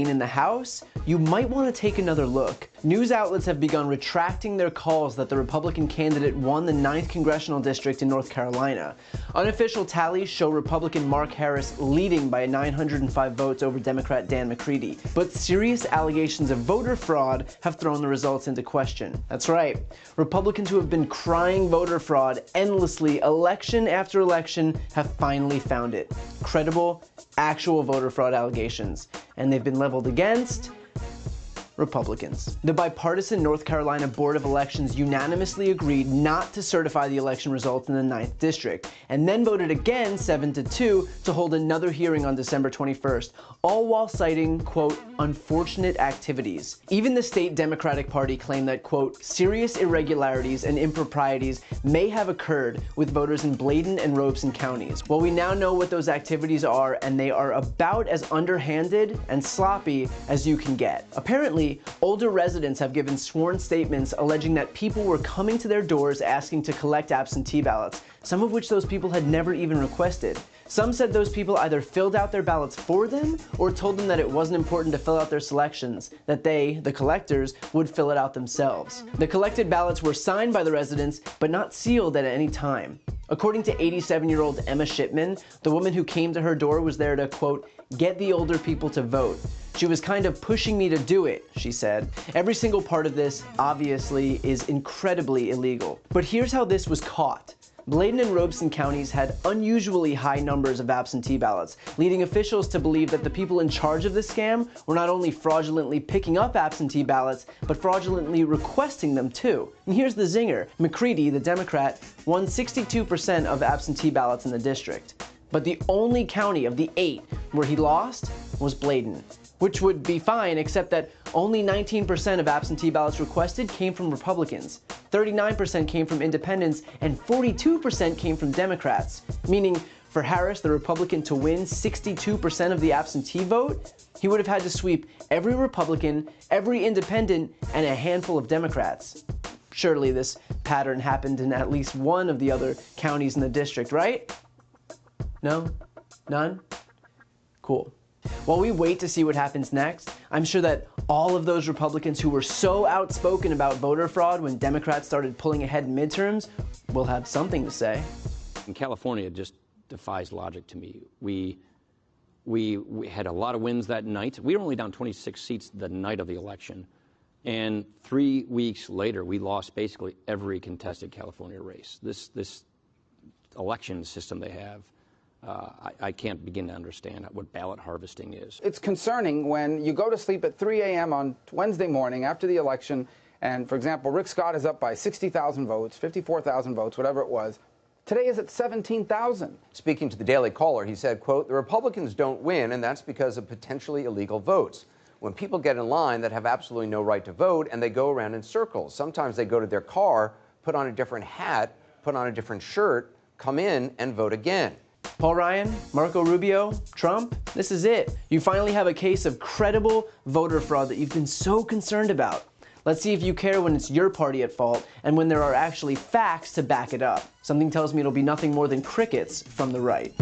in the House, you might want to take another look. News outlets have begun retracting their calls that the Republican candidate won the 9th congressional district in North Carolina. Unofficial tallies show Republican Mark Harris leading by 905 votes over Democrat Dan McCready, but serious allegations of voter fraud have thrown the results into question. That's right, Republicans who have been crying voter fraud endlessly election after election have finally found it. Credible, actual voter fraud allegations, and they've been leveled against Republicans. The bipartisan North Carolina Board of Elections unanimously agreed not to certify the election results in the 9th district, and then voted again 7-2 to hold another hearing on December 21st, all while citing, quote, unfortunate activities. Even the state Democratic Party claimed that, quote, serious irregularities and improprieties may have occurred with voters in Bladen and Robeson counties. Well, we now know what those activities are, and they are about as underhanded and sloppy as you can get. Apparently, older residents have given sworn statements alleging that people were coming to their doors asking to collect absentee ballots, some of which those people had never even requested. Some said those people either filled out their ballots for them or told them that it wasn't important to fill out their selections, that they, the collectors, would fill it out themselves. The collected ballots were signed by the residents, but not sealed at any time. According to 87-year-old Emma Shipman, the woman who came to her door was there to, quote, get the older people to vote. She was kind of pushing me to do it, she said. Every single part of this, obviously, is incredibly illegal. But here's how this was caught. Bladen and Robeson counties had unusually high numbers of absentee ballots, leading officials to believe that the people in charge of the scam were not only fraudulently picking up absentee ballots, but fraudulently requesting them too. And here's the zinger. McCready, the Democrat, won 62% of absentee ballots in the district. But the only county of the 8 where he lost was Bladen, which would be fine except that only 19% of absentee ballots requested came from Republicans, 39% came from independents, and 42% came from Democrats, meaning for Harris, the Republican, to win 62% of the absentee vote, he would have had to sweep every Republican, every independent, and a handful of Democrats. Surely this pattern happened in at least one of the other counties in the district, right? No? None? Cool. While we wait to see what happens next, I'm sure that all of those Republicans who were so outspoken about voter fraud when Democrats started pulling ahead in midterms will have something to say. In California, it just defies logic to me. We had a lot of wins that night. We were only down 26 seats the night of the election. And 3 weeks later, we lost basically every contested California race. This election system they have, I can't begin to understand what ballot harvesting is. It's concerning when you go to sleep at 3 a.m. on Wednesday morning after the election, and, for example, Rick Scott is up by 60,000 votes, 54,000 votes, whatever it was. Today is at 17,000. Speaking to the Daily Caller, he said, quote, the Republicans don't win, and that's because of potentially illegal votes. When people get in line that have absolutely no right to vote, and they go around in circles. Sometimes they go to their car, put on a different hat, put on a different shirt, come in, and vote again. Paul Ryan, Marco Rubio, Trump, this is it. You finally have a case of credible voter fraud that you've been so concerned about. Let's see if you care when it's your party at fault and when there are actually facts to back it up. Something tells me it'll be nothing more than crickets from the right.